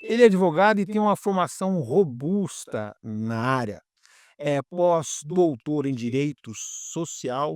Ele é advogado e tem uma formação robusta na área. É pós-doutor em direito social,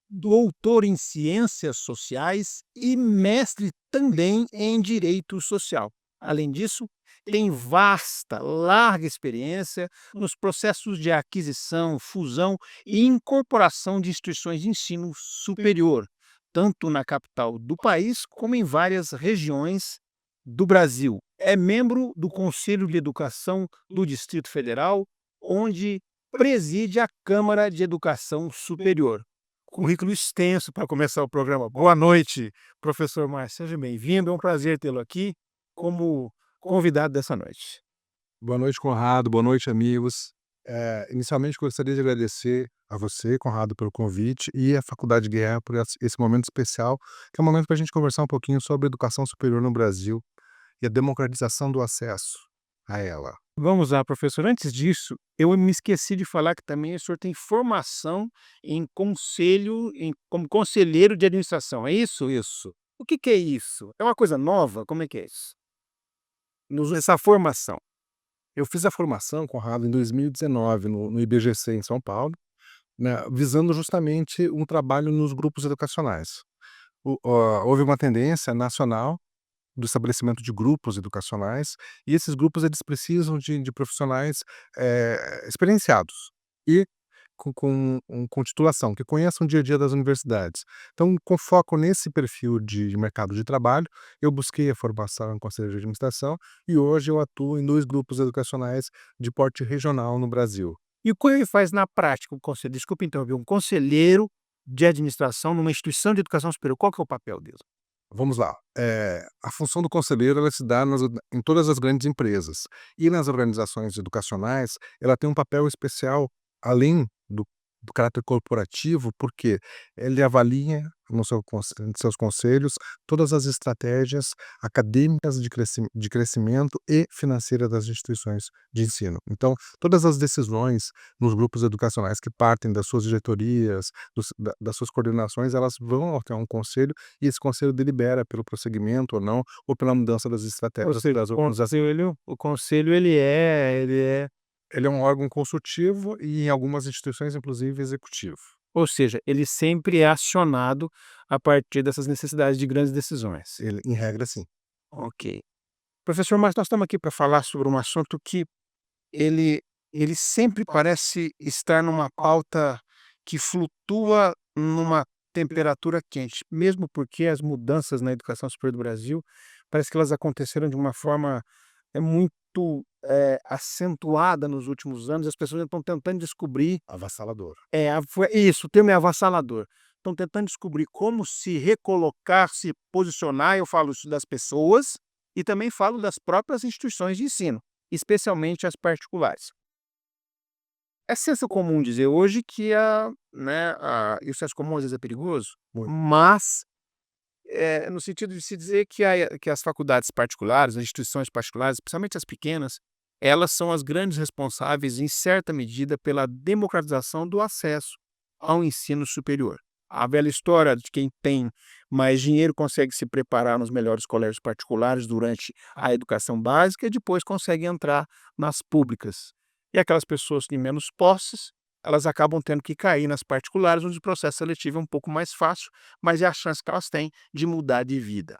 doutor em ciências sociais e mestre também em direito social. Além disso, tem vasta, larga experiência nos processos de aquisição, fusão e incorporação de instituições de ensino superior, tanto na capital do país como em várias regiões do Brasil. É membro do Conselho de Educação do Distrito Federal, onde preside a Câmara de Educação Superior. Currículo extenso para começar o programa. Boa noite, professor Márcio. Seja bem-vindo. É um prazer tê-lo aqui como convidado dessa noite. Boa noite, Conrado. Boa noite, amigos. Inicialmente, gostaria de agradecer a você, Conrado, pelo convite e à Faculdade Guerra por esse momento especial, que é um momento para a gente conversar um pouquinho sobre educação superior no Brasil e a democratização do acesso a ela. Vamos lá, professor. Antes disso, eu me esqueci de falar que também o senhor tem formação em conselho, como conselheiro de administração. É isso? Isso. O que que é isso? É uma coisa nova? Como é que é isso? Essa formação. Eu fiz a formação, Conrado, em 2019, no IBGC em São Paulo, né, visando justamente um trabalho nos grupos educacionais. Houve uma tendência nacional do estabelecimento de grupos educacionais, e esses grupos eles precisam de profissionais, experienciados e com titulação, que conheçam o dia a dia das universidades. Então, com foco nesse perfil de mercado de trabalho, eu busquei a formação em conselho de administração e hoje eu atuo em 2 grupos educacionais de porte regional no Brasil. E o que ele faz na prática, o conselho? Desculpe interromper, um conselheiro de administração numa instituição de educação superior, qual que é o papel dele? Vamos lá, a função do conselheiro ela se dá em todas as grandes empresas, e nas organizações educacionais, ela tem um papel especial além do caráter corporativo, porque ele avalia no seu nos seus conselhos todas as estratégias acadêmicas de crescimento e financeira das instituições de ensino. Então, todas as decisões nos grupos educacionais que partem das suas diretorias, das suas coordenações, elas vão até um conselho e esse conselho delibera pelo prosseguimento ou não, ou pela mudança das Ou estratégias seja, das organizações. o conselho ele é Ele é um órgão consultivo e, em algumas instituições, inclusive executivo. ou seja, ele sempre é acionado a partir dessas necessidades de grandes decisões. Ele, em regra, sim. Ok. Professor, mas nós estamos aqui para falar sobre um assunto que ele ele sempre parece estar numa pauta que flutua numa temperatura quente, mesmo porque as mudanças na educação superior do Brasil, parece que elas aconteceram de uma forma muito, acentuada nos últimos anos, as pessoas estão tentando descobrir Avassalador. foi isso, o termo é avassalador. Estão tentando descobrir como se recolocar, se posicionar, eu falo isso das pessoas, e também falo das próprias instituições de ensino, especialmente as particulares. É senso comum dizer hoje que e o senso comum às vezes é perigoso, Muito. mas, no sentido de se dizer que as faculdades particulares, as instituições particulares, especialmente as pequenas, elas são as grandes responsáveis, em certa medida, pela democratização do acesso ao ensino superior. A velha história de quem tem mais dinheiro consegue se preparar nos melhores colégios particulares durante a educação básica e depois consegue entrar nas públicas. E aquelas pessoas que têm menos posses, elas acabam tendo que cair nas particulares, onde o processo seletivo é um pouco mais fácil, mas é a chance que elas têm de mudar de vida.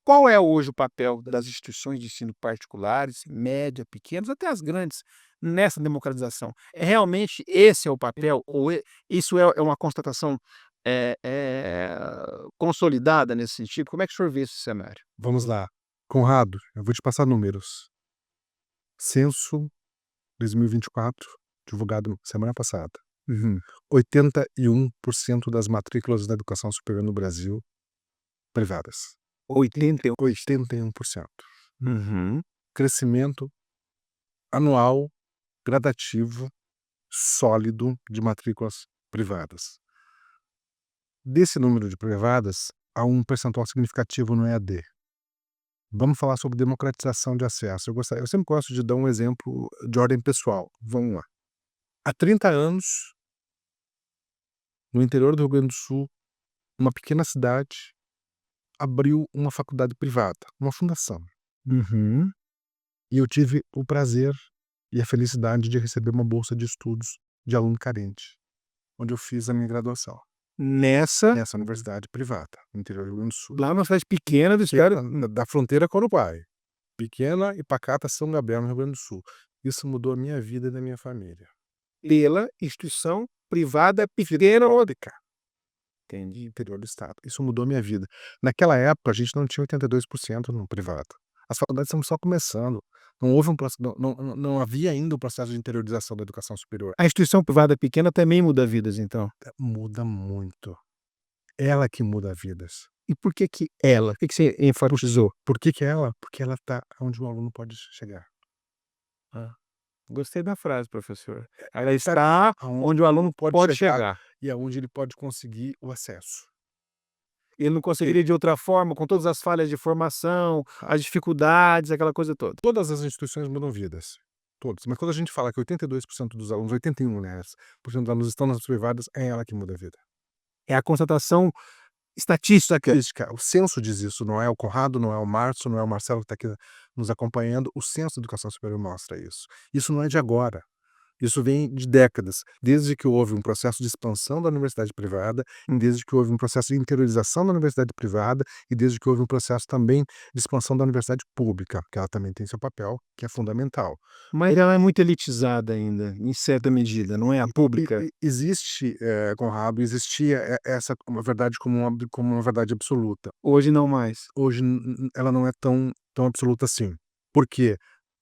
Qual é hoje o papel das instituições de ensino particulares, média, pequenas, até as grandes, nessa democratização? Realmente esse é o papel ou isso é uma constatação, consolidada nesse sentido? Como é que o senhor vê esse cenário? Vamos lá. Conrado, eu vou te passar números. Censo 2024, divulgado semana passada. Uhum. 81% das matrículas da educação superior no Brasil privadas. 81. 81%. Uhum. Crescimento anual gradativo sólido de matrículas privadas. Desse número de privadas, há um percentual significativo no EAD. Vamos falar sobre democratização de acesso. Eu sempre gosto de dar um exemplo de ordem pessoal. Vamos lá. Há 30 anos, no interior do Rio Grande do Sul, uma pequena cidade abriu uma faculdade privada, uma fundação. Uhum. E eu tive o prazer e a felicidade de receber uma bolsa de estudos de aluno carente, onde eu fiz a minha graduação, Nessa nessa universidade privada, no interior do Rio Grande do Sul. lá numa cidade pequena do estado, Da fronteira com o Uruguai, pequena e pacata São Gabriel, no Rio Grande do Sul. Isso mudou a minha vida e da minha família. pela instituição privada pequena ou Pública, entendi. interior do estado. Isso mudou a minha vida. Naquela época, a gente não tinha 82% no privado. As faculdades estavam só começando. Não houve um proce não havia ainda o processo de interiorização da educação superior. A instituição privada pequena também muda vidas, então? Muda muito. Ela que muda vidas. E por que que ela? O que que você enfatizou? Por que que ela? Porque ela está onde o aluno pode chegar. Hã. Gostei da frase, professor. Ela Tá está aonde onde o o aluno aluno pode pode chegar chegar. e aonde ele pode conseguir o acesso. Ele não E conseguiria de outra forma, com todas as falhas de formação, as dificuldades, aquela coisa toda. todas as instituições mudam vidas, todas. Mas quando a gente fala que 82% dos alunos, 81, aliás, por cento dos alunos estão nas privadas, é ela que muda a vida. É a constatação estatística. Estatística, o censo diz isso, não é o Conrado, não é o Márcio, não é o Marcelo que está aqui nos acompanhando, o censo da educação superior mostra isso. Isso não é de agora. Isso vem de décadas, desde que houve um processo de expansão da universidade privada, desde que houve um processo de interiorização da universidade privada e desde que houve um processo também de expansão da universidade pública, que ela também tem seu papel, que é fundamental. Mas ela é muito elitizada ainda, em certa medida, não é a pública? Existe, Conrado, existia essa uma verdade como uma verdade absoluta. Hoje não mais. Hoje ela não é tão absoluta assim. Por quê?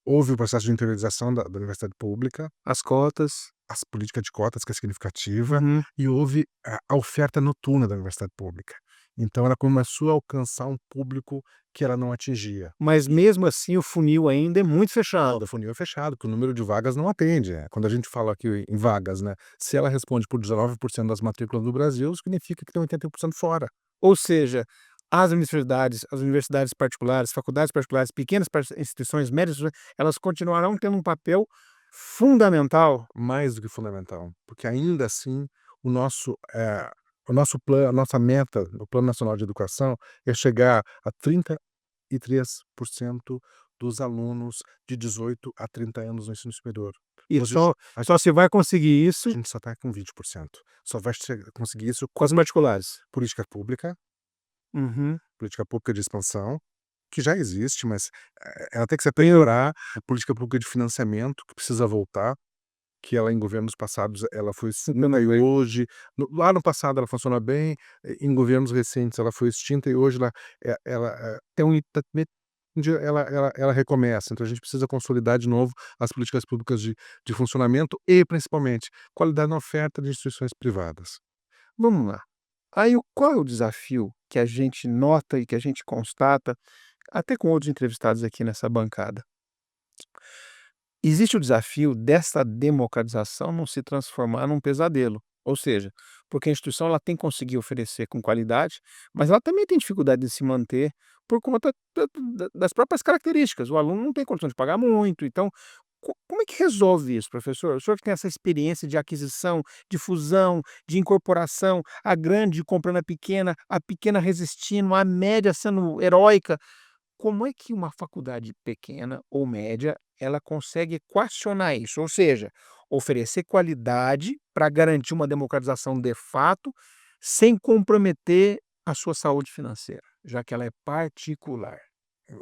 Houve o processo de interiorização da universidade pública, As cotas. as políticas de cotas, que é significativa, Uhum. e houve a oferta noturna da universidade pública. Então ela começou a alcançar um público que ela não atingia. Mas mesmo assim o funil ainda é muito O fechado. funil é fechado, porque o número de vagas não atende. Quando a gente fala aqui em vagas, né, se ela responde por 19% das matrículas do Brasil, significa que tem 81% fora. Ou seja, as universidades particulares, faculdades particulares, pequenas instituições médias, elas continuarão tendo um papel fundamental. Mais do que fundamental, porque ainda assim o nosso, o nosso plano, a nossa meta no Plano Nacional de Educação é chegar a 33% dos alunos de 18 a 30 anos no ensino superior. E Hoje só se vai conseguir a isso gente só está com 20%. Só vai conseguir isso com com as particulares. política pública, Uhum. política pública de expansão, que já existe, mas, ela tem que se aprimorar, a política pública de financiamento, que precisa voltar. Que ela em governos passados ela foi extinta e hoje lá no passado ela funciona bem, em governos recentes ela foi extinta e hoje tem um ela recomeça, então a gente precisa consolidar de novo as políticas públicas de funcionamento e principalmente qualidade na oferta de instituições privadas. Vamos lá. Aí qual é o desafio que a gente nota e que a gente constata, até com outros entrevistados aqui nessa bancada? Existe o desafio dessa democratização não se transformar num pesadelo, ou seja, porque a instituição ela tem que conseguir oferecer com qualidade, mas ela também tem dificuldade de se manter por conta das próprias características. O aluno não tem condição de pagar muito, então como é que resolve isso, professor? O senhor que tem essa experiência de aquisição, de fusão, de incorporação, a grande comprando a pequena resistindo, a média sendo heróica. Como é que uma faculdade pequena ou média, ela consegue equacionar isso? Ou seja, oferecer qualidade para garantir uma democratização de fato, sem comprometer a sua saúde financeira, já que ela é particular.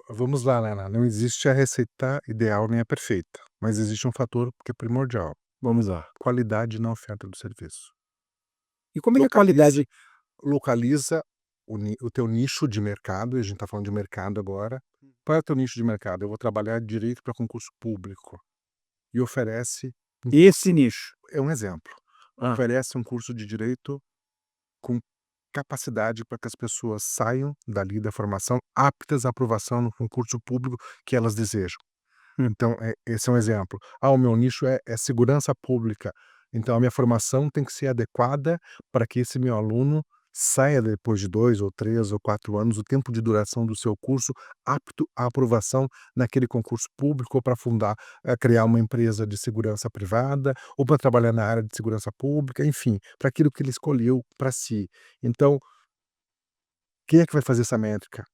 Vamos lá, né, não existe a receita ideal nem a perfeita, mas existe um fator que é primordial, Vamos lá. qualidade na oferta do serviço. E como é que a Localize qualidade localiza o teu nicho de mercado, e a gente está falando de mercado agora. Qual é o teu nicho de mercado? Eu vou trabalhar direito para concurso público e oferece esse nicho? é um exemplo, Hã. oferece um curso de direito com capacidade para que as pessoas saiam dali da formação aptas à aprovação no concurso público que elas desejam. Hum. Então, esse é um exemplo. Ah, o meu nicho é segurança pública, então a minha formação tem que ser adequada para que esse meu aluno saia depois de 2 ou 3 ou 4 anos, o tempo de duração do seu curso, apto à aprovação naquele concurso público ou para fundar, criar uma empresa de segurança privada ou para trabalhar na área de segurança pública, enfim, para aquilo que ele escolheu para si. Então, quem é que vai fazer essa métrica?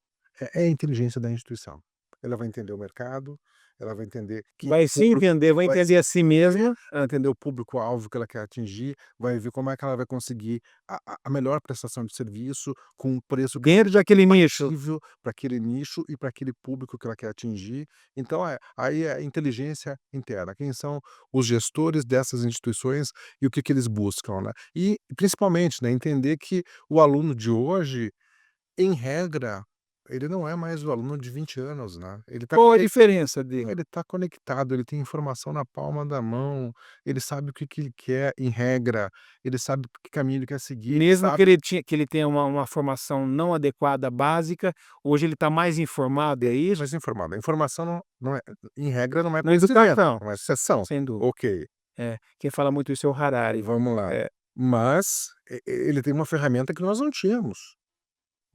É a inteligência da instituição. ela vai entender o mercado, ela vai entender que Vai se público entender, vai vai entender a si mesma. ela entender o público-alvo que ela quer atingir, vai ver como é que ela vai conseguir a melhor prestação de serviço, com um preço Dentro daquele nicho. possível para aquele nicho e para aquele público que ela quer atingir. Então, aí é inteligência interna, quem são os gestores dessas instituições e o que que eles buscam, né. E principalmente, né, entender que o aluno de hoje, em regra, ele não é mais o aluno de 20 anos, né. Qual a diferença dele? Ele está conectado, ele tem informação na palma da mão, ele sabe o que que ele quer em regra, ele sabe que caminho ele quer seguir, ele Mesmo sabe que ele tenha uma formação não adequada básica, hoje ele está mais informado, é isso? mais informado. A informação não é, em regra, não é Na procedimento, educação, não é exceção. sem dúvida. Ok, É, quem fala muito isso é o Harari. vamos lá. É, Mas ele tem uma ferramenta que nós não tínhamos.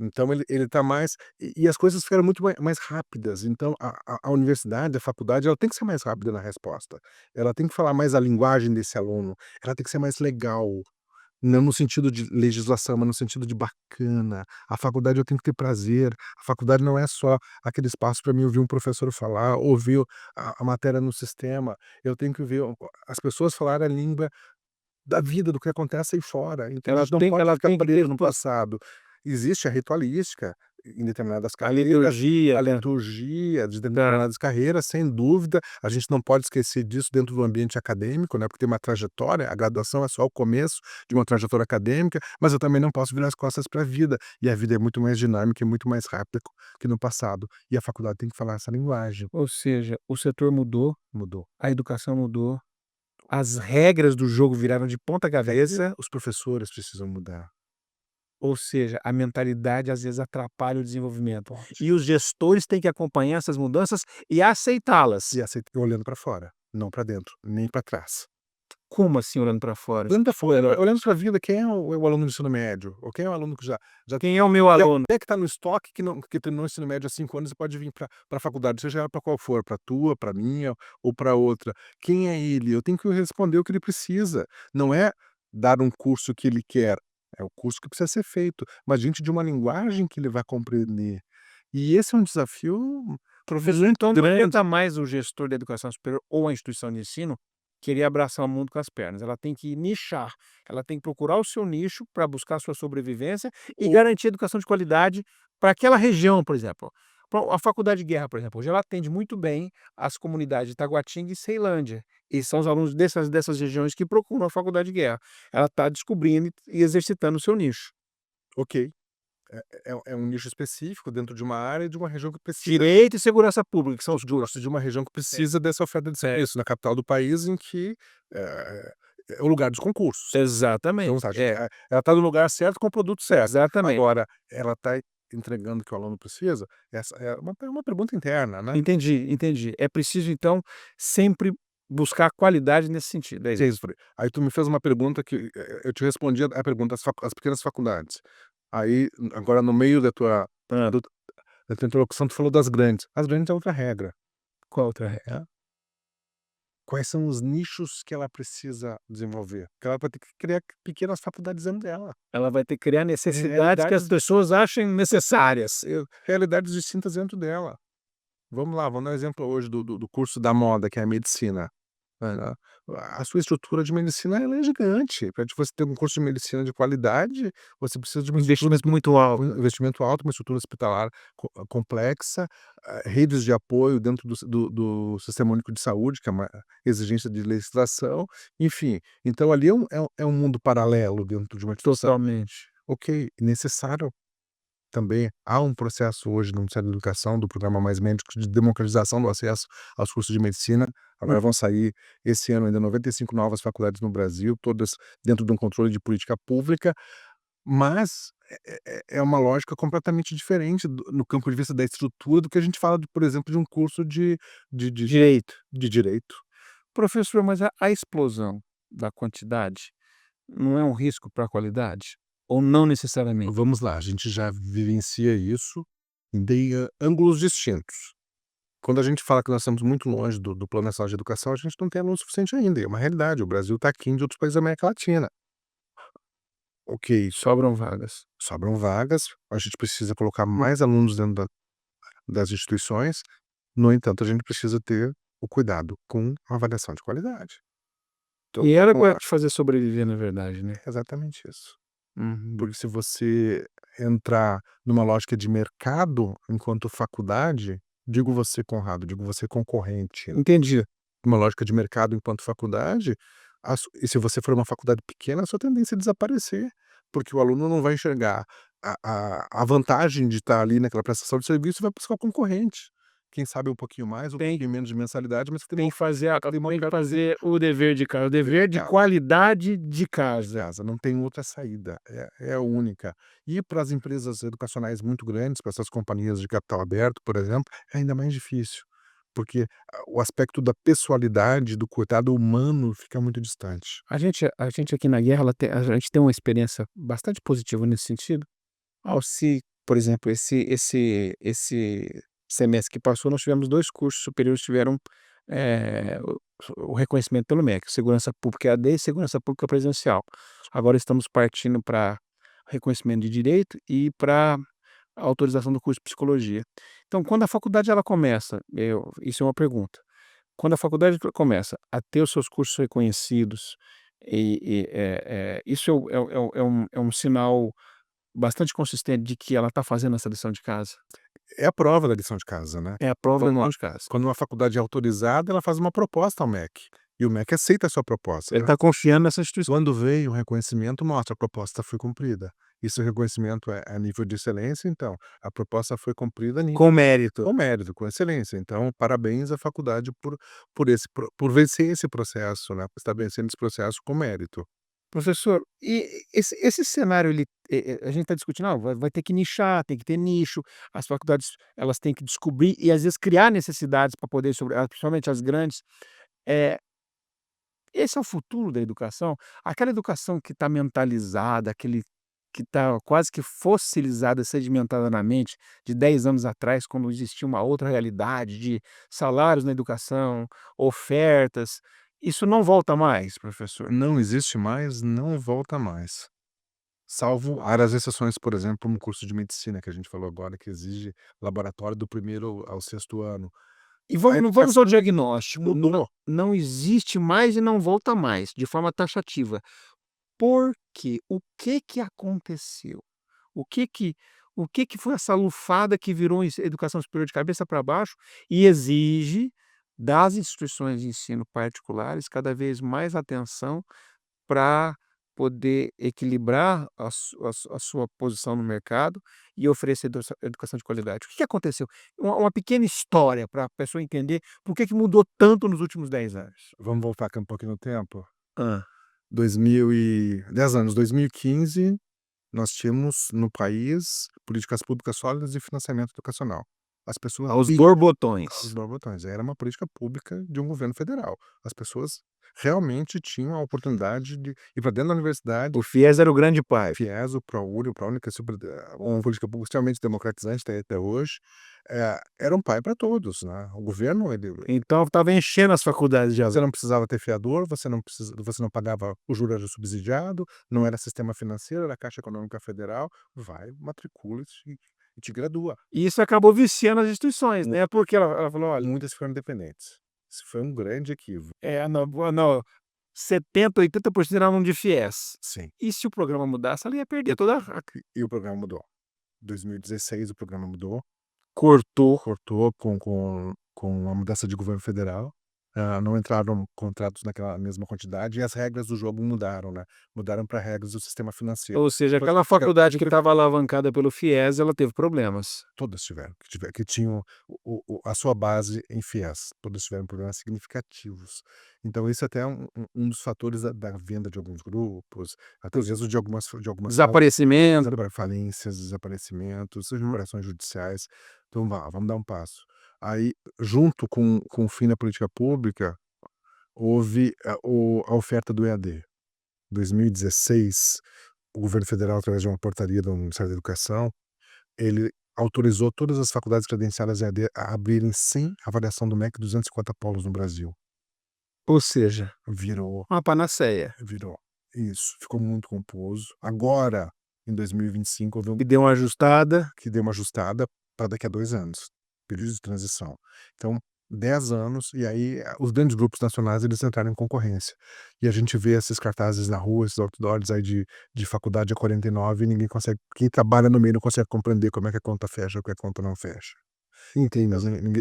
Então ele está mais e as coisas ficaram muito mais rápidas, então a universidade, a faculdade, ela tem que ser mais rápida na resposta. Ela tem que falar mais a linguagem desse aluno, ela tem que ser mais legal. Não no sentido de legislação, mas no sentido de bacana. A faculdade eu tenho que ter prazer, a faculdade não é só aquele espaço para mim ouvir um professor falar, ouvir a matéria no sistema, eu tenho que ver as pessoas falarem a língua da vida, do que acontece aí fora, então a gente não pode ela ficar tem que ter preso no passado. Existe a ritualística em determinadas a carreiras, liturgia, a né. liturgia de Tá. determinadas carreiras, sem dúvida, a gente não pode esquecer disso dentro do ambiente acadêmico, né, porque tem uma trajetória, a graduação é só o começo de uma trajetória acadêmica, mas eu também não posso virar as costas para a vida, e a vida é muito mais dinâmica e muito mais rápida que no passado, e a faculdade tem que falar essa linguagem. Ou seja, o setor mudou, Mudou. a educação mudou, as regras do jogo viraram de ponta cabeça, Os professores precisam mudar. ou seja, a mentalidade às vezes atrapalha o desenvolvimento. E os gestores têm que acompanhar essas mudanças e aceitá-las. E olhando para fora, não para dentro, nem para trás. Como assim olhando para fora? Olhando para fora, olhando para a vida, quem é o aluno do ensino médio? Ou quem é o aluno que já Quem é o meu aluno? é que está no estoque, que terminou o ensino médio há 5 anos e pode vir para a faculdade, seja ela para qual for, para a tua, para a minha ou para outra. Quem é ele? Eu tenho que responder o que ele precisa. Não é dar um curso que ele quer, é o curso que precisa ser feito, mas diante de uma linguagem que ele vai compreender. E esse é um desafio Professor, então não grande. adianta mais o gestor da educação superior ou a instituição de ensino querer abraçar o mundo com as pernas. Ela tem que nichar, ela tem que procurar o seu nicho para buscar a sua sobrevivência e garantir educação de qualidade para aquela região, por exemplo. A Faculdade de Guerra, por exemplo, hoje ela atende muito bem as comunidades de Taguatinga e Ceilândia. E são os alunos dessas regiões que procuram a Faculdade de Guerra. Ela está descobrindo e exercitando o seu nicho. Ok. É um nicho específico dentro de uma área, de uma região que precisa Direito e segurança pública, que são os gosto duros. de uma região que É, precisa dessa oferta de é, serviço, na capital do país em que, é o lugar dos concursos. Então exatamente. tá, É, ela está no lugar certo com o produto certo. exatamente. Agora, ela está entregando o que o aluno precisa? Essa é uma pergunta interna, né. Entendi, entendi. É preciso então sempre buscar qualidade nesse sentido, é Se é isso. isso, aí tu me fez uma pergunta que, eu te respondi a pergunta, as pequenas faculdades. Aí, agora no meio Hã, do da tua interlocução, tu falou das grandes. As grandes é outra regra. qual outra regra? Né? Quais são os nichos que ela precisa desenvolver? Porque ela vai ter que criar pequenas faculdades dentro dela. Ela vai ter que criar necessidades que as Realidades pessoas achem necessárias. realidades distintas dentro dela. Vamos lá, vamos dar um exemplo hoje do curso da moda, que é a medicina. Né, a sua estrutura de medicina, ela é gigante. Para você ter um curso de medicina de qualidade, você precisa de uma estrutura Investimento muito alto. um investimento alto, uma estrutura hospitalar complexa, redes de apoio dentro do Sistema Único de Saúde, que é uma exigência de legislação, enfim. Então ali é um mundo paralelo dentro de uma instituição. Totalmente. Ok, necessário também. Há um processo hoje no Ministério da Educação, do programa Mais Médicos, de democratização do acesso aos cursos de medicina. Agora vão sair esse ano ainda 95 novas faculdades no Brasil, todas dentro de um controle de política pública, mas é uma lógica completamente diferente no campo de vista da estrutura do que a gente fala, por exemplo, de um curso de de Direito. de direito. Professor, mas a explosão da quantidade não é um risco para a qualidade? Ou não necessariamente? Vamos lá, a gente já vivencia isso de ângulos distintos. Quando a gente fala que nós estamos muito longe do Plano Nacional de Educação, a gente não tem aluno suficiente ainda, é uma realidade, o Brasil está aquém de outros países da América Latina. Ok, Sobram vagas. sobram vagas, a gente precisa colocar mais alunos dentro das instituições, No entanto, a gente precisa ter o cuidado com a avaliação de qualidade. Então, E ela que vai te fazer sobreviver, na verdade, né. é exatamente isso. Uhum. Porque se você entrar numa lógica de mercado enquanto faculdade, digo você Conrado, digo você concorrente, Entendi. uma lógica de mercado enquanto faculdade, e se você for uma faculdade pequena, a sua tendência é desaparecer, porque o aluno não vai enxergar a vantagem de estar ali naquela prestação de serviço e vai buscar o concorrente. Quem sabe um pouquinho mais, um Tem pouquinho menos de mensalidade, mas que tem tem uma que fazer a tem uma tem que oferta fazer o dever de casa, o de dever de casa. qualidade de casa. Casa, não tem outra saída, é a única. E para as empresas educacionais muito grandes, para essas companhias de capital aberto, por exemplo, é ainda mais difícil, porque o aspecto da pessoalidade, do cuidado humano fica muito distante. A gente aqui na guerra, a gente tem uma experiência bastante positiva nesse sentido. Ao se, por exemplo, esse semestre que passou, nós tivemos 2 cursos superiores que tiveram, o reconhecimento pelo MEC, Segurança Pública EAD e Segurança Pública Presencial. Agora estamos partindo para reconhecimento de direito e para autorização do curso de psicologia. Então, quando a faculdade ela começa, isso é uma pergunta, quando a faculdade começa a ter os seus cursos reconhecidos, isso é um sinal bastante consistente de que ela está fazendo essa lição de casa. É a prova da lição de casa, né. É a prova da Quando lição uma de casa. quando uma faculdade é autorizada, ela faz uma proposta ao MEC, e o MEC aceita a sua proposta. Ele está confiando nessa instituição. Quando veio o reconhecimento, mostra a proposta foi cumprida. E se o reconhecimento é a nível de excelência, então, a proposta foi cumprida a nível Com mérito. com mérito, com excelência. Então, parabéns à faculdade por vencer esse processo, né, por estar vencendo esse processo com mérito. Professor, e esse cenário ele, a gente está discutindo, vai ter que nichar, tem que ter nicho, as faculdades elas têm que descobrir e às vezes criar necessidades para poder principalmente as grandes. Eh, Esse é o futuro da educação? Aquela educação que está mentalizada, aquele que está quase que fossilizada, sedimentada na mente de 10 anos atrás, quando existia uma outra realidade de salários na educação, ofertas, isso não volta mais, professor? Não existe mais, não volta mais. Salvo raras exceções, por exemplo, um curso de medicina que a gente falou agora, que exige laboratório do primeiro ao sexto ano. E A vamos educação ao diagnóstico, mudou. não existe mais e não volta mais, de forma taxativa. Por quê? O que que aconteceu? O que que o que que foi essa lufada que virou educação superior de cabeça para baixo e exige das instituições de ensino particulares cada vez mais atenção para poder equilibrar a sua posição no mercado e oferecer educação de qualidade. O que que aconteceu? Uma pequena história para a pessoa entender por que que mudou tanto nos últimos 10 anos. Vamos voltar aqui um pouquinho no tempo? Hã. 10 anos, 2015, nós tínhamos no país políticas públicas sólidas de financiamento educacional. As pessoas Aos Os borbotões. borbotões, era uma política pública de um governo federal. As pessoas realmente tinham a oportunidade de ir para dentro da universidade. O FIES era o grande pai. FIES, o ProUni, o ProUni, que é super uma política pública extremamente democratizante, tem até hoje, era um pai para todos, né. O governo, ele Então estava enchendo as faculdades de você alunos. não precisava ter fiador, você não pagava o juro era subsidiado, não era sistema financeiro, era Caixa Econômica Federal, vai, matricula e te gradua. E isso acabou viciando as instituições, né, porque ela falou: "Olha, Muitas ficaram independentes. Isso foi um grande equívoco. não, 70, 80% eram de FIES". Sim. E se o programa mudasse, ela ia perder toda a E o programa mudou. 2016 o programa mudou, cortou. cortou com a mudança de governo federal, não entraram contratos naquela mesma quantidade e as regras do jogo mudaram, né, mudaram para regras do sistema financeiro. Ou seja, Depois aquela faculdade que estava alavancada pelo FIES, ela teve problemas. todas tiveram, que tinham a sua base em FIES, todas tiveram problemas significativos. Então esse até é um dos fatores da venda de alguns grupos, até os vezes de algumas Desaparecimento. falências, desaparecimentos, operações judiciais. Então vamos dar um passo. Aí, junto com o fim da política pública, houve a oferta do EAD. 2016, o governo federal, através de uma portaria do Ministério da Educação, ele autorizou todas as faculdades credenciadas EAD a abrirem sem avaliação do MEC 250 polos no Brasil. Ou seja, Virou uma panaceia. virou. Isso, ficou muito confuso. Agora, em 2025, houve E deu uma ajustada. que deu uma ajustada para daqui a 2 anos. período de transição. Então, 10 anos, e aí os grandes grupos nacionais eles entraram em concorrência. E a gente vê esses cartazes na rua, esses outdoors aí de faculdade a 49 e ninguém consegue, quem trabalha no meio não consegue compreender como é que a conta fecha ou que a conta não fecha. Entende?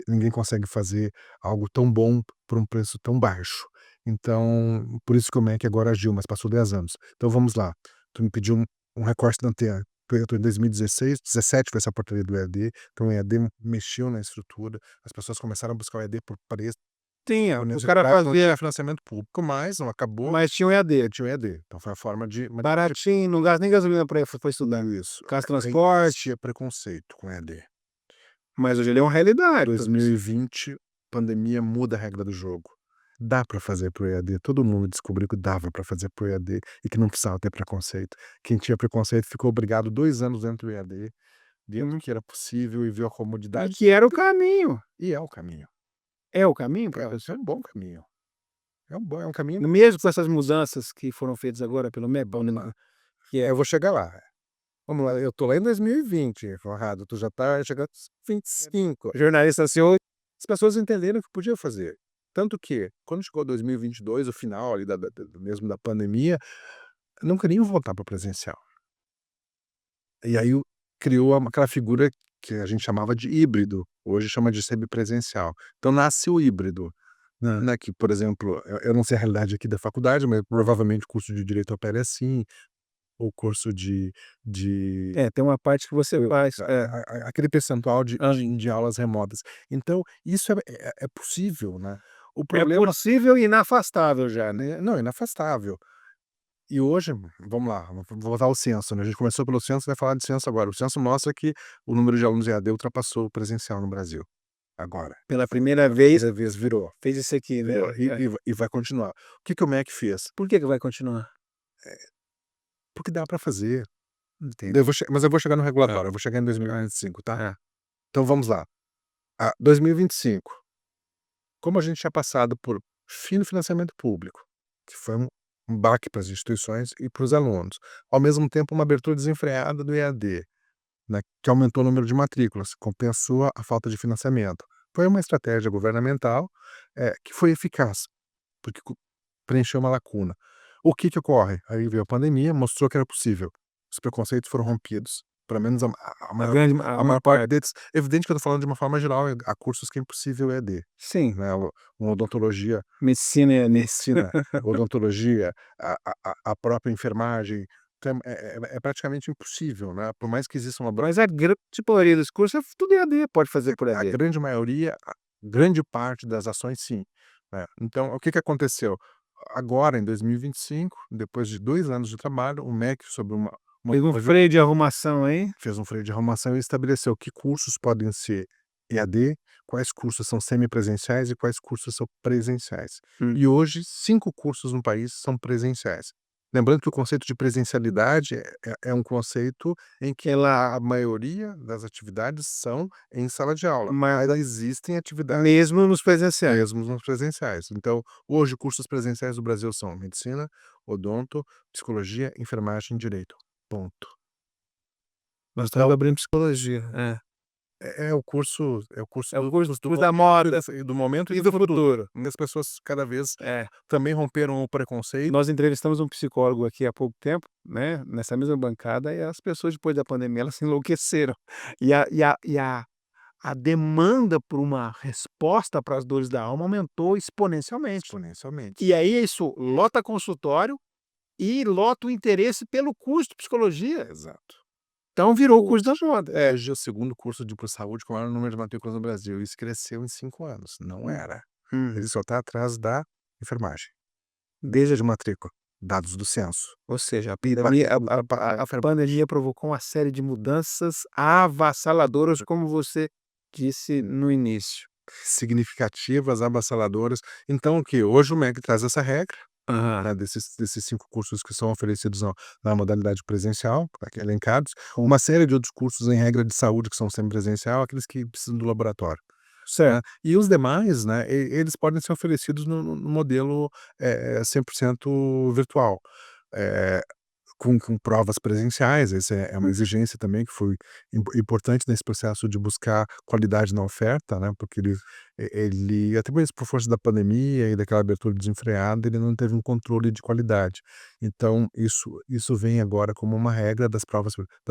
Ninguém consegue fazer algo tão bom por um preço tão baixo. Então, por isso que o MEC agora agiu, mas passou 10 anos. Então vamos lá, tu me pediu um recorte da antena. Eu tô em 2016, 17 foi essa portaria do EAD, então o EAD mexeu na estrutura, as pessoas começaram a buscar o EAD por preço, Tinha, por o cara necessidade, não tinha fazia, financiamento público, mas não acabou, mas tinha o EAD. tinha o EAD. Então foi a forma de Baratinho, não gasta nem gasolina pra estudar. isso. Gasta Aí transporte, existia preconceito com o EAD. mas hoje ele é uma realidade. 2020, pandemia muda a regra do jogo. Dá para fazer pro EAD, todo mundo descobriu que dava para fazer pro EAD e que não precisava ter preconceito. Quem tinha preconceito ficou obrigado 2 anos dentro do EAD, dentro do que era possível e viu a E comodidade, que era o caminho. e é o caminho. É o caminho, É professor? um bom caminho. É um caminho. Mesmo com essas mudanças que foram feitas agora pelo MEC, que é Eu vou chegar lá. Vamos lá, eu tô lá em 2020, Conrado, tu já tá chegando aos 25. jornalista senhor, As pessoas entenderam que podia fazer. Tanto que, quando chegou 2022, o final ali mesmo da pandemia, não queriam voltar para o presencial. E aí criou aquela figura que a gente chamava de híbrido, hoje chama de semipresencial. Então nasce o híbrido, né, que, por exemplo, eu não sei a realidade aqui da faculdade, mas provavelmente o curso de direito opera assim, ou curso de tem uma parte que você faz, aquele percentual de hã, de de aulas remotas. Então isso é possível, né. O é problema possível e inafastável já, né. não, inafastável. E hoje, vamos lá, vamos voltar ao censo, né, a gente começou pelo censo, vai falar de censo agora. O censo mostra que o número de alunos EAD ultrapassou o presencial no Brasil, agora. Pela primeira vez, Primeira vez virou, fez isso aqui, né. virou e vai continuar. O que que o MEC fez? Por que vai continuar? Porque dá para fazer. Entendo. Eu vou chegar no Hã, regulatório, eu vou chegar em 2025, tá. hã. Então vamos lá, 2025, como a gente tinha passado por fim do financiamento público, que foi um baque para as instituições e para os alunos, ao mesmo tempo uma abertura desenfreada do EAD, né, que aumentou o número de matrículas, compensou a falta de financiamento. Foi uma estratégia governamental, que foi eficaz, porque preencheu uma lacuna. O que que ocorre? Aí veio a pandemia, mostrou que era possível. Os preconceitos foram rompidos, pelo menos A grande a maior parte deles. Evidente que eu estou falando de uma forma geral, há cursos que é impossível EAD, sim, né, uma odontologia, medicina é nesse. medicina, odontologia, a própria enfermagem, então é praticamente impossível, né, por mais que exista uma Mas a grande maioria dos cursos é tudo EAD, pode fazer por a EAD. grande maioria, a grande parte das ações sim, né. Então o que que aconteceu? Agora em 2025, depois de 2 anos de trabalho, o MEC sobre uma Fez um freio de arrumação aí. fez um freio de arrumação e estabeleceu que cursos podem ser EAD, quais cursos são semipresenciais e quais cursos são presenciais. Hum. E hoje 5 cursos no país são presenciais. Lembrando que o conceito de presencialidade é um conceito em que a maioria das atividades são em sala de aula, Mas mas existem atividades mesmo nos presenciais. mesmo nos presenciais. Então, hoje cursos presenciais do Brasil são medicina, odonto, psicologia, enfermagem e direito. Ponto. Nós Então, estamos abrindo psicologia. é o curso É o curso do da moda do momento e e do do futuro. futuro. E as pessoas cada vez É. também romperam o preconceito. Nós entrevistamos um psicólogo aqui há pouco tempo, né, nessa mesma bancada, e as pessoas depois da pandemia, elas se enlouqueceram. A demanda por uma resposta para as dores da alma aumentou exponencialmente. Exponencialmente. E aí isso lota consultório e lota o interesse pelo curso de psicologia. Exato. Então virou o curso da moda. Hoje é o segundo curso de saúde com o maior número de matrículas no Brasil. Isso cresceu em 5 anos. Não Hum. era. Hum. Ele só está atrás da enfermagem. Desde de matrícula, dados do censo. Ou seja, a E pandemia a enfermagem pandemia provocou uma série de mudanças avassaladoras, como você disse no início. significativas, avassaladoras. Então o que? Hoje o MEC traz essa regra, Aham. né, desses 5 cursos que são oferecidos na modalidade presencial, aqui elencados, uma série de outros cursos em regra de saúde que são semipresencial, aqueles que precisam do laboratório, né. Certo. E os demais, né, eles podem ser oferecidos no modelo, 100% virtual. Eh, com provas presenciais, essa é uma exigência também que foi importante nesse processo de buscar qualidade na oferta, né, porque ele até mesmo por força da pandemia e daquela abertura desenfreada, ele não teve um controle de qualidade. Então isso vem agora como uma regra das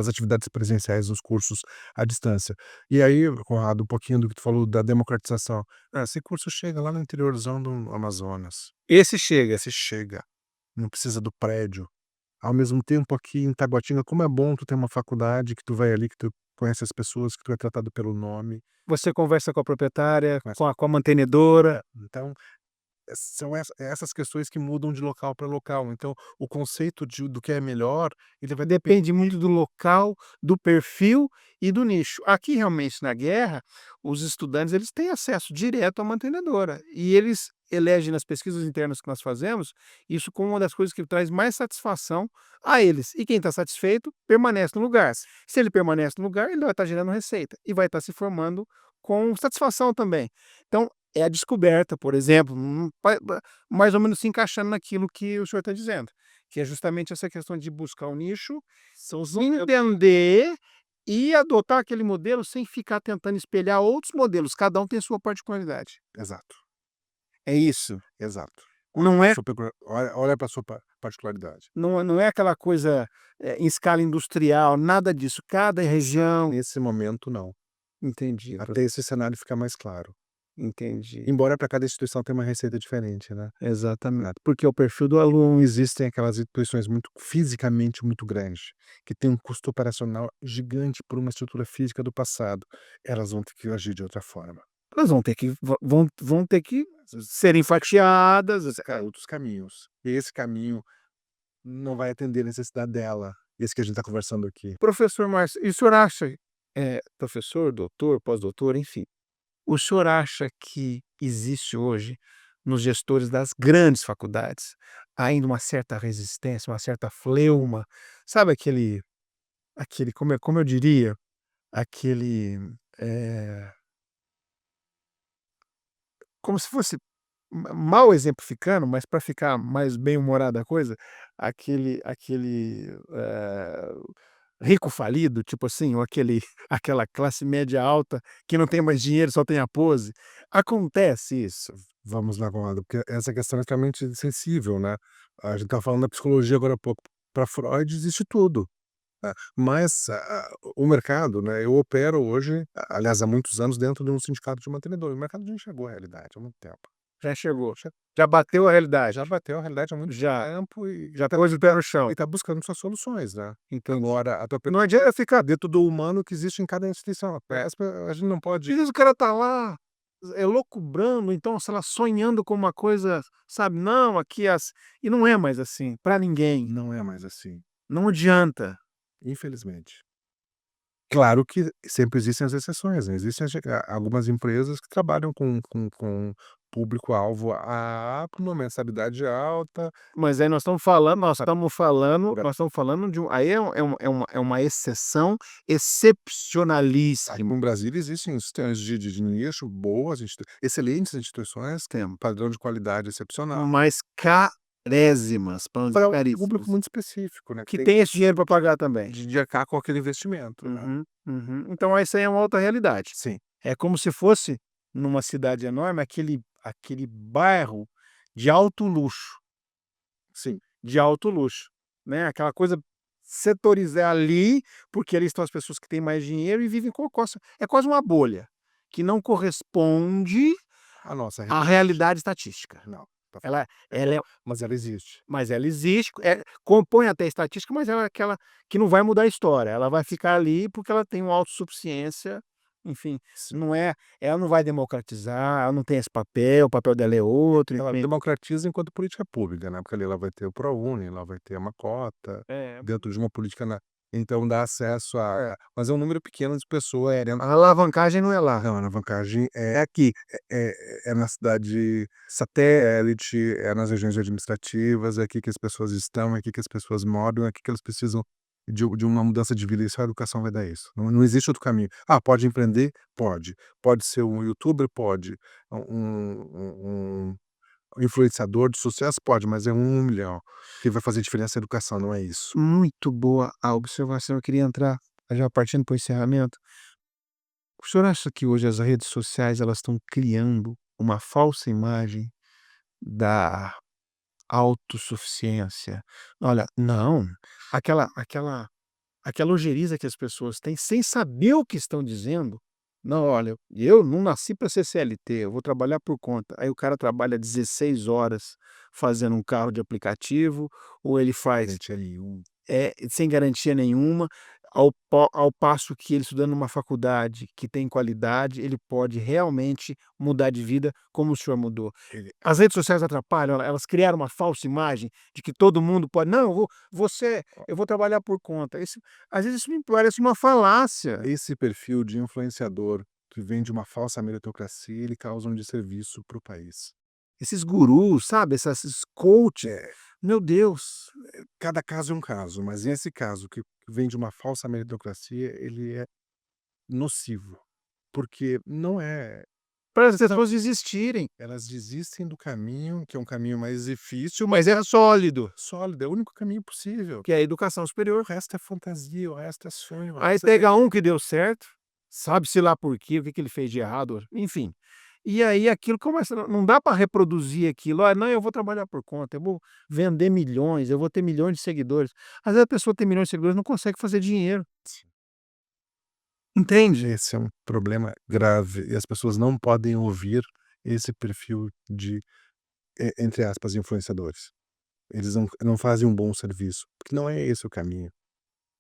atividades presenciais nos cursos à distância. E aí, Conrado, um pouquinho do que tu falou da democratização. Esse curso chega lá no interiorzão do Amazonas. Esse chega. Esse chega, não precisa do prédio. Ao mesmo tempo aqui em Taguatinga, como é bom tu ter uma faculdade que tu vai ali, que tu conhece as pessoas, que tu é tratado pelo nome, Você conversa com a proprietária, conhece com a mantenedora. então, são essas questões que mudam de local para local. Então, o conceito do que é melhor, ele vai depender. Depende muito do local, do perfil e do nicho. Aqui, realmente, na Guerra, os estudantes eles têm acesso direto à mantenedora e eles elegem nas pesquisas internas que nós fazemos, isso como uma das coisas que traz mais satisfação a eles. E quem está satisfeito, permanece no lugar. Se ele permanece no lugar, ele vai estar gerando receita e vai estar se formando com satisfação também. Então, é a descoberta, por exemplo, mais ou menos se encaixando naquilo que o senhor está dizendo, que é justamente essa questão de buscar o nicho, São os entender e adotar aquele modelo sem ficar tentando espelhar outros modelos, cada um tem sua particularidade. Exato, É isso. exato. Não é Olha pra sua particularidade. não é aquela coisa, em escala industrial, nada disso, cada região. Nesse momento, não. Entendi, Até esse cenário ficar mais claro. entendi. Embora para cada instituição tenha uma receita diferente, né. Exatamente, porque o perfil do aluno. Existem aquelas instituições muito fisicamente muito grandes, que tem um custo operacional gigante por uma estrutura física do passado. Elas vão ter que agir de outra forma. Elas vão ter que serem fatiadas, Outros caminhos. E esse caminho não vai atender a necessidade dela, esse que a gente está conversando aqui. Professor Márcio, e o senhor acha, professor, doutor, pós-doutor, enfim, o senhor acha que existe hoje, nos gestores das grandes faculdades, ainda uma certa resistência, uma certa fleuma, sabe aquele como eu diria, aquele, eh, como se fosse mal exemplificando, mas para ficar mais bem-humorada a coisa, rico falido, tipo assim, ou aquela classe média alta que não tem mais dinheiro, só tem a pose. Acontece isso. Vamos lá, Conrado, porque essa questão é extremamente sensível, né. A gente estava falando da psicologia agora há pouco. Para Freud existe tudo, né, mas o mercado, né, eu opero hoje, aliás, há muitos anos dentro de um sindicato de mantenedor, o mercado já enxergou a realidade há muito tempo. Já chegou, já bateu a realidade, Já bateu a realidade há muito já tempo e já pôs o pé no chão. está buscando suas soluções, né. Então, Agora a tua não adianta ficar dentro do humano que existe em cada instituição. A gente não às pode vezes o cara tá lá, loucubrando, então, sei lá, sonhando com uma coisa, sabe, não, aqui e não é mais assim, pra ninguém, não é mais assim, não adianta. infelizmente. Claro que sempre existem as exceções, né, existem algumas empresas que trabalham com público-alvo com uma mensalidade alta. Mas aí nós estamos falando de aí é uma exceção Aqui excepcionalíssima. no Brasil existem instituições de nicho boas, excelentes instituições, Temos, padrão de qualidade excepcional, mas carésimas, para não dizer para um público caríssimas, muito específico, né, que que tem tem esse dinheiro para pagar também. de arcar com aquele investimento, né. Uhum, uhum. Então essa aí é uma outra realidade. Sim, É como se fosse, numa cidade enorme, aquele bairro de alto luxo, sim. de alto luxo, né, aquela coisa setorizar ali, porque ali estão as pessoas que têm mais dinheiro e vivem com é quase uma bolha, que não corresponde A nossa à realidade estatística. não, tá Ela é mas ela existe. mas ela existe, compõe até a estatística, mas ela é aquela que não vai mudar a história, ela vai ficar ali porque ela tem uma autossuficiência, enfim, Sim. não é ela não vai democratizar, ela não tem esse papel, o papel dela é outro, Ela enfim. democratiza enquanto política pública, né, porque ali ela vai ter o ProUni, ela vai ter uma cota, É, dentro de uma política então dá acesso mas é um número pequeno de pessoas a alavancagem não é lá. não, a alavancagem é aqui, é na cidade satélite, é nas regiões administrativas, é aqui que as pessoas estão, é aqui que as pessoas moram, é aqui que elas precisam de uma mudança de vida, e só a educação vai dar isso. Não existe outro caminho. Pode empreender? Pode. Pode ser um youtuber? Pode. Um influenciador de sucesso pode, mas é 1 milhão que vai fazer diferença na educação, não é isso. Muito boa a observação, eu queria entrar, já partindo para o encerramento. O senhor acha que hoje as redes sociais elas estão criando uma falsa imagem da autossuficiência? Olha, não, aquela ojeriza que as pessoas têm sem saber o que estão dizendo. Não, olha, eu não nasci para ser CLT, eu vou trabalhar por conta. Aí o cara trabalha 16 horas fazendo um carro de aplicativo, ou ele faz Garantia nenhuma. sem garantia nenhuma, ao passo que ele estudando numa faculdade que tem qualidade, ele pode realmente mudar de vida como o senhor mudou. Ele As redes sociais atrapalham, elas criaram uma falsa imagem de que todo mundo pode: "Não, eu vou trabalhar por conta". Às vezes isso me parece uma falácia. esse perfil de influenciador que vem de uma falsa meritocracia, ele causa um desserviço para o país. Esses gurus, sabe, esses coaches, É, meu Deus. cada caso é um caso, mas esse caso que vem de uma falsa meritocracia, ele é nocivo, porque não é. Para as pessoas desistirem. Elas desistem do caminho, que é um caminho mais difícil, Mas é sólido, sólido, é o único caminho possível. que é a educação O superior. resto é fantasia, o resto é sonho, o Aí resto é pega um que deu certo, sabe-se lá por quê, o que que ele fez de errado, enfim. E aí aquilo começa, não dá para reproduzir aquilo: "Ah, não, eu vou trabalhar por conta, eu vou vender milhões, eu vou ter milhões de seguidores". Às vezes a pessoa tem milhões de seguidores e não consegue fazer dinheiro, entende? esse é um problema grave e as pessoas não podem ouvir esse perfil de, entre aspas, influenciadores. Eles não fazem um bom serviço, porque não é esse o caminho.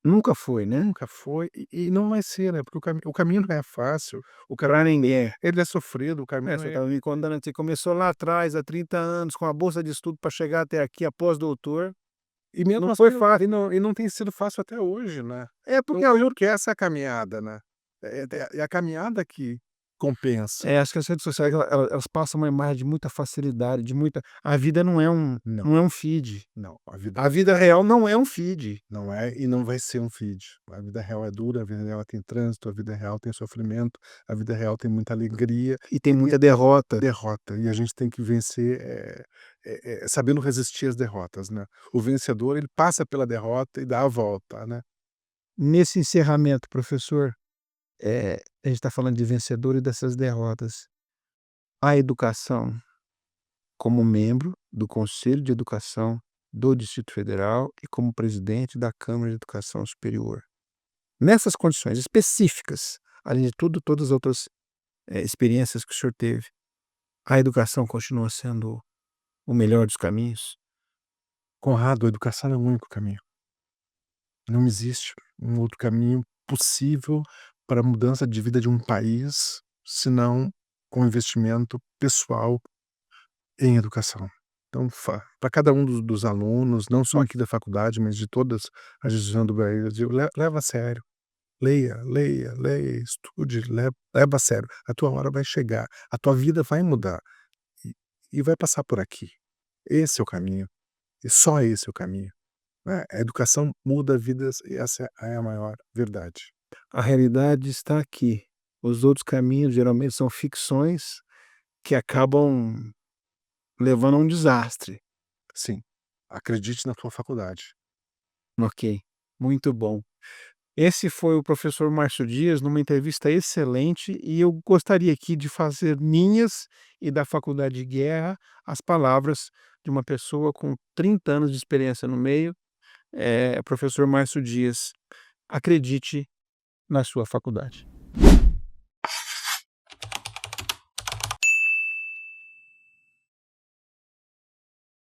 Nunca foi, né, Nunca foi e não vai ser, né, porque o caminho não é fácil, o pra caminho ninguém. ele é sofrido, o É, caminho você é. estava me contando que você começou lá atrás, há 30 anos, com a bolsa de estudo para chegar até aqui, a pós-doutor, E mesmo não foi assim, fácil. e não tem sido fácil até hoje, né. É porque Então, porque essa é a caminhada, né. É a caminhada que compensa. acho que as redes sociais elas passam uma imagem de muita facilidade, de muita a vida Não, não é um feed. não, a vida A vida real não é um feed. não é e não vai ser um feed. A vida real é dura, a vida real tem trânsito, a vida real tem sofrimento, a vida real tem muita alegria E tem e muita derrota. derrota, e a gente tem que vencer, sabendo resistir às derrotas, né. O vencedor, ele passa pela derrota e dá a volta, né. Nesse encerramento, professor, a gente está falando de vencedor e dessas derrotas. A educação, como membro do Conselho de Educação do Distrito Federal e como presidente da Câmara de Educação Superior. Nessas condições específicas, além de tudo, todas as outras, experiências que o senhor teve, a educação continua sendo o melhor dos caminhos? Conrado, a educação é o único caminho. Não existe um outro caminho possível para a mudança de vida de um país, senão com investimento pessoal em educação. Então, para cada um dos alunos, não só Hum. aqui da faculdade, mas de todas as regiões do Brasil, leva a sério. Leia, leia, leia, estude, leva a sério. A tua hora vai chegar, a tua vida vai mudar e vai passar por aqui. Esse é o caminho, e só esse é o caminho, né. A educação muda vidas e essa é a maior verdade. A realidade está aqui. Os outros caminhos geralmente são ficções que acabam levando a um desastre. Sim, acredite na tua faculdade. Ok, muito bom. Esse foi o professor Márcio Dias numa entrevista excelente e eu gostaria aqui de fazer minhas e da Faculdade de Guerra as palavras de uma pessoa com 30 anos de experiência no meio, professor Márcio Dias. Acredite na sua faculdade.